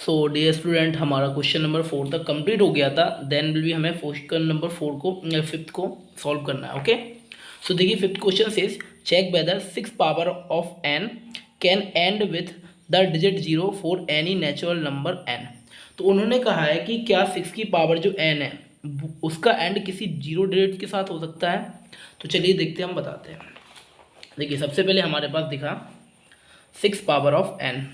So dear student, हमारा question number 4 तक complete हो गया था। देन विल भी हमें क्वेश्चन नंबर 4 को फिफ्थ को सॉल्व करना है। ओके, सो देखिए fifth question says check whether 6 power of n can end with the digit 0 for any natural number n। तो उन्होंने कहा है कि क्या 6 की पावर जो n है उसका एंड किसी जीरो डिजिट के साथ हो सकता है। तो चलिए देखते हैं, हम बताते हैं। देखिए सबसे पहले हमारे पास दिखा 6 पावर ऑफ n,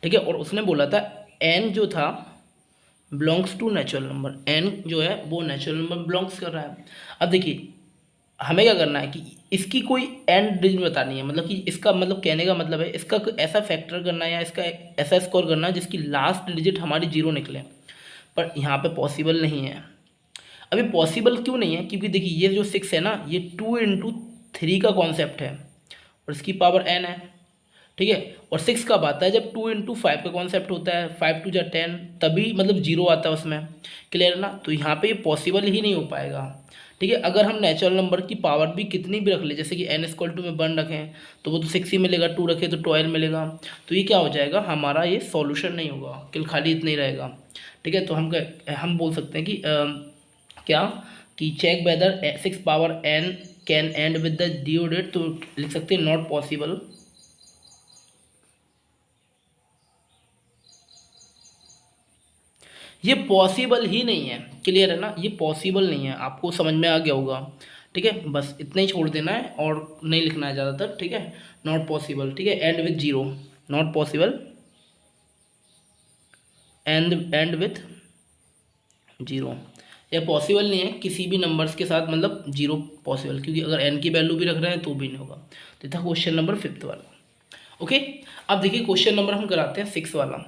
ठीक है, और उसने बोला था n जो था belongs to natural number, n जो है वो नेचुरल नंबर बिलोंग्स कर रहा है। अब देखिए हमें क्या करना है कि इसकी कोई एंड डिजिट बतानी है, मतलब कि इसका मतलब कहने का मतलब है इसका कोई ऐसा फैक्टर करना है या इसका ऐसा स्कोर करना है जिसकी लास्ट डिजिट हमारी जीरो निकले, पर यहाँ पे पॉसिबल नहीं है। अभी पॉसिबल क्यों नहीं है? क्योंकि देखिए ये जो 6 है ना, ये 2 × 3 का कॉन्सेप्ट है और इसकी पावर n है, ठीक है। और 6 कब आता है? जब 2 × 5 का कॉन्सेप्ट होता है, 5 2 जा 10, तभी मतलब जीरो आता है उसमें। क्लियर है ना? तो यहाँ पे ये पॉसिबल ही नहीं हो पाएगा, ठीक है। अगर हम नेचुरल नंबर की पावर भी कितनी भी रख ले, जैसे कि n में 1 रखें तो वो तो 6 ही मिलेगा, 2 रखें तो 12 मिलेगा, तो ये क्या हो जाएगा, हमारा ये सॉल्यूशन नहीं होगा, केवल खाली इतना ही रहेगा, ठीक है। तो हम बोल सकते हैं कि क्या कि check whether 6 power n can end with the due date, तो लिख सकते हैं नॉट पॉसिबल। ये पॉसिबल ही नहीं है। क्लियर है ना? ये पॉसिबल नहीं है, आपको समझ में आ गया होगा, ठीक है। बस इतना ही छोड़ देना है और नहीं लिखना है ज़्यादातर, ठीक है। नॉट पॉसिबल, ठीक है, and with zero, not possible and with zero. ये पॉसिबल नहीं है किसी भी नंबर्स के साथ, मतलब जीरो पॉसिबल, क्योंकि अगर एन की वैल्यू भी रख रहे हैं तो भी नहीं होगा। तो था क्वेश्चन नंबर 5 वाला। ओके, अब देखिए क्वेश्चन नंबर हम कराते हैं 6 वाला।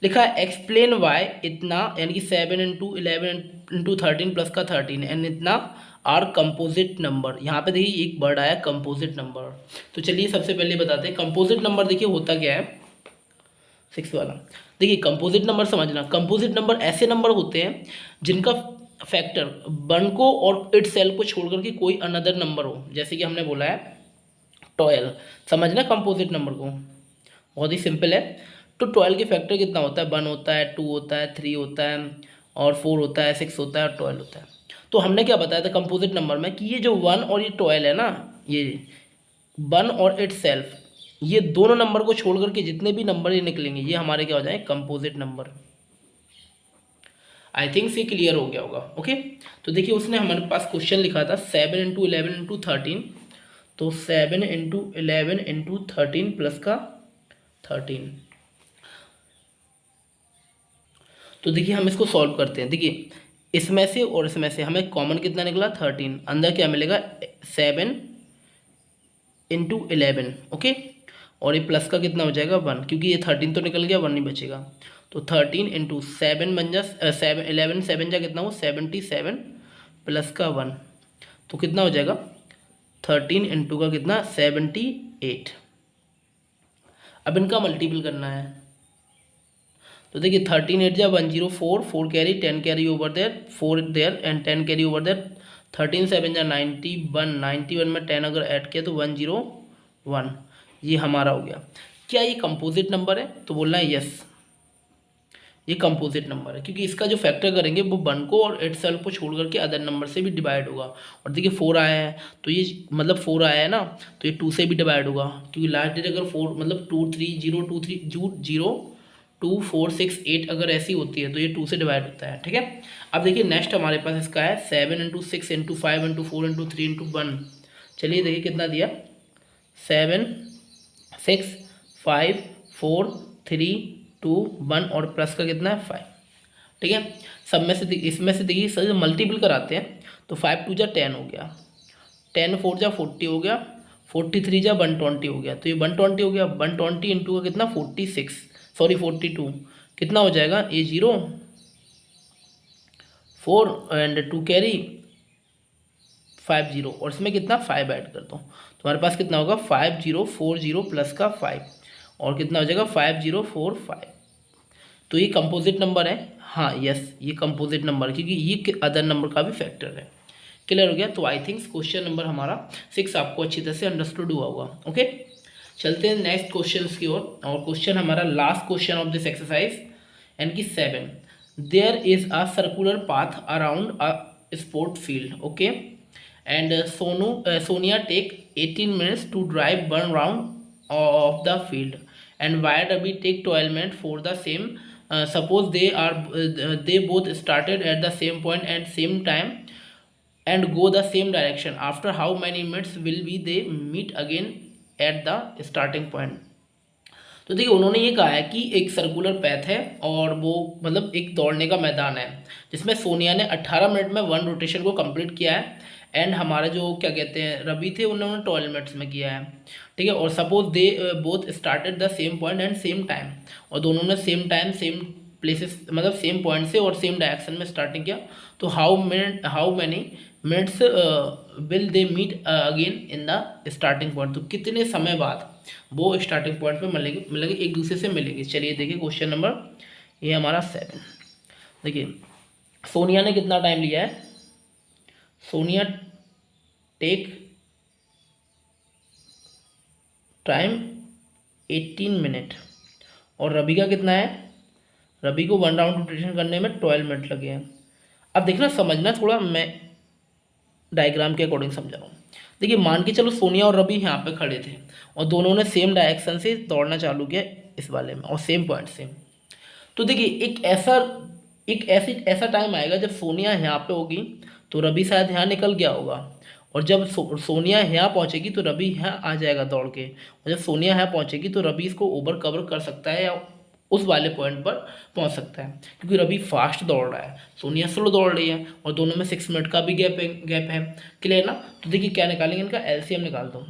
लिखा है एक्सप्लेन वाई इतना, यानी कि 7 × 11 × 13 प्लस का 13 एंड इतना आर कंपोजिट नंबर। यहाँ पे देखिए एक वर्ड आया कंपोजिट नंबर। तो चलिए सबसे पहले बताते हैं कंपोजिट नंबर। देखिए होता क्या है 6 वाला, देखिए कंपोजिट नंबर समझना। कंपोजिट नंबर ऐसे नंबर होते हैं जिनका फैक्टर 1 को और इट सेल्फ को छोड़ करके कोई अनदर नंबर हो, जैसे कि हमने बोला है 12। समझना कंपोजिट नंबर को, बहुत ही सिंपल है। तो 12 के फैक्टर कितना होता है? 1 होता है, 2 होता है, 3 होता है और 4 होता है, 6 होता है और 12 होता है। तो हमने क्या बताया था कंपोजिट नंबर में कि ये जो 1 और ये 12 है ना, ये 1 और इट सेल्फ, ये दोनों नंबर को छोड़ करके जितने भी नंबर ये निकलेंगे ये हमारे क्या हो जाए कंपोजिट नंबर। आई थिंक ये क्लियर हो गया होगा। ओके, तो देखिए उसने हमारे पास क्वेश्चन लिखा था 7 × 11 × 13, तो 7 × 11 × 13 प्लस का 13। तो देखिए हम इसको सॉल्व करते हैं। देखिए इसमें से और इसमें से हमें कॉमन कितना निकला 13, अंदर क्या मिलेगा 7 × 11। ओके, और ये प्लस का कितना हो जाएगा 1, क्योंकि ये 13 तो निकल गया, 1 नहीं बचेगा। तो 13 × 7 बन जा 7, 11 7 जा कितना हो 77 प्लस का 1, तो कितना हो जाएगा 13 × का कितना 78। अब इनका मल्टीपल करना है। तो देखिए 13 8 जा 104, 4 carry 10 carry over there, 4 there and 10 carry over there, 13 7 जा 91, 91 में 10 अगर ऐड किया तो 101, ये हमारा हो गया। क्या ये कंपोजिट नंबर है? तो बोलना है यस, ये कंपोजिट नंबर है, क्योंकि इसका जो फैक्टर करेंगे वो 1 को और 8 सेल्फ को छोड़ करके अदर नंबर से भी डिवाइड होगा। और देखिए 4 आया है तो ये मतलब 4 आया है ना, तो ये 2 से भी डिवाइड होगा, क्योंकि लास्ट डेट अगर 4 मतलब 2 3 0 2 3 0 2 4 6 8 अगर ऐसी होती है तो ये 2 से डिवाइड होता है, ठीक है। अब देखिए नेक्स्ट हमारे पास इसका है 7 × 6 × 5 × 4 × 3 × 1। चलिए देखिए कितना दिया 7 6 5 4 3 2 1 और प्लस का कितना है 5, ठीक है। सब में से इसमें से देखिए सर मल्टीपल कराते हैं तो 5 2 जा 10 हो गया, 10 4 जा 40 हो गया, 43 जा 120 हो गया, तो ये 120 हो गया। 120 इंटू का कितना 46, सॉरी 42, कितना हो जाएगा ए 0 4 एंड 2 कैरी 5 0, और इसमें कितना 5 ऐड कर दो, तो हमारे पास कितना होगा 5040 प्लस का 5, और कितना हो जाएगा 5045। तो ये कंपोजिट नंबर है, हाँ यस ये कंपोजिट नंबर, क्योंकि ये अदर नंबर का भी फैक्टर है। क्लियर हो गया? तो आई थिंक क्वेश्चन नंबर हमारा 6 आपको अच्छी तरह से अंडरस्टूड हुआ होगा। ओके, चलते हैं नेक्स्ट क्वेश्चन की ओर, और क्वेश्चन हमारा last question of this exercise, यानी कि 7। There is a circular path around a sport field, okay, and Sonia take 18 minutes to drive 1 round of the field, and why Ravi take 12 minute for the same. Suppose they both started at the same point at same time and go the same direction. After how many minutes will be they meet again at the starting point? तो देखिए उन्होंने ये कहा है कि एक circular path है और वो मतलब एक दौड़ने का मैदान है, जिसमें सोनिया ने 18 मिनट में 1 रोटेशन को कंप्लीट किया है, एंड हमारे जो क्या कहते हैं रवि थे उन्होंने 12 मिनट्स में किया है, ठीक है। और suppose they both started the same point and same time, और दोनों ने सेम टाइम सेम प्लेसेस मतलब सेम पॉइंट से और सेम डायरेक्शन में स्टार्टिंग किया, तो how many minutes will they meet again in the starting point, तो कितने समय बाद वो स्टार्टिंग पॉइंट पे मिलेंगे एक दूसरे से मिलेंगे। चलिए देखिए क्वेश्चन नंबर ये हमारा 7। देखिए सोनिया ने कितना टाइम लिया है, सोनिया टेक टाइम 18 मिनट, और रवि का कितना है, रवि को 1 राउंड रोटेशन करने में 12 मिनट लगे हैं। अब देखना समझना थोड़ा, मैं डायग्राम के अकॉर्डिंग समझा रहा हूँ। देखिए मान के चलो सोनिया और रवि यहाँ पे खड़े थे और दोनों ने सेम डायरेक्शन से दौड़ना चालू किया इस वाले में और सेम पॉइंट से। तो देखिए ऐसा टाइम आएगा जब सोनिया यहाँ पे होगी तो रवि शायद यहाँ निकल गया होगा, और जब सोनिया यहाँ पहुँचेगी तो रवि यहाँ आ जाएगा दौड़ के, और जब सोनिया यहाँ पहुँचेगी तो रवि इसको ओवर कवर कर सकता है या उस वाले पॉइंट पर पहुंच सकता है, क्योंकि रवि फास्ट दौड़ रहा है, सोनिया स्लो दौड़ रही है, और दोनों में 6 मिनट का भी गैप है। क्लियर ना? तो देखिए क्या निकालेंगे, इनका एलसीएम निकाल दो।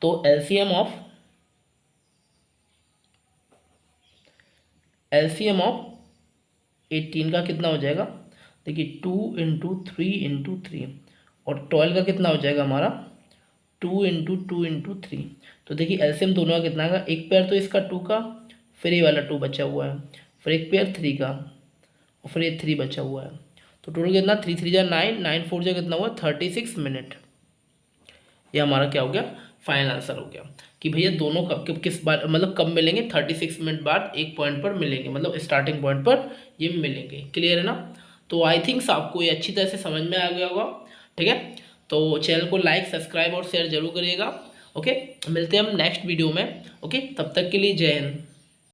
तो एलसीएम ऑफ 18 का कितना हो जाएगा, देखिए 2 इंटू 3 इंटू 3, और 12 का कितना हो जाएगा हमारा 2 इंटू 2 इंटू 3। तो देखिए एलसीएम दोनों का कितना है, एक पेयर तो इसका 2 का, फिर ये वाला 2 बचा हुआ है, फिर एक पेयर 3 का, और फिर ये 3 बचा हुआ है। तो टोटल कितना 3 3 जा 9, 9 4 जा कितना हुआ 36 मिनट। ये हमारा क्या हो गया, फाइनल आंसर हो गया कि भैया दोनों कब किस बार मतलब कब मिलेंगे, 36 मिनट बाद एक पॉइंट पर मिलेंगे, मतलब स्टार्टिंग पॉइंट पर ये मिलेंगे। क्लियर है ना? तो आई थिंक्स आपको ये अच्छी तरह से समझ में आ गया होगा। ठीक है, तो चैनल को लाइक सब्सक्राइब और शेयर जरूर करिएगा। ओके, मिलते हैं हम नेक्स्ट वीडियो में। ओके, तब तक के लिए जय हिंद।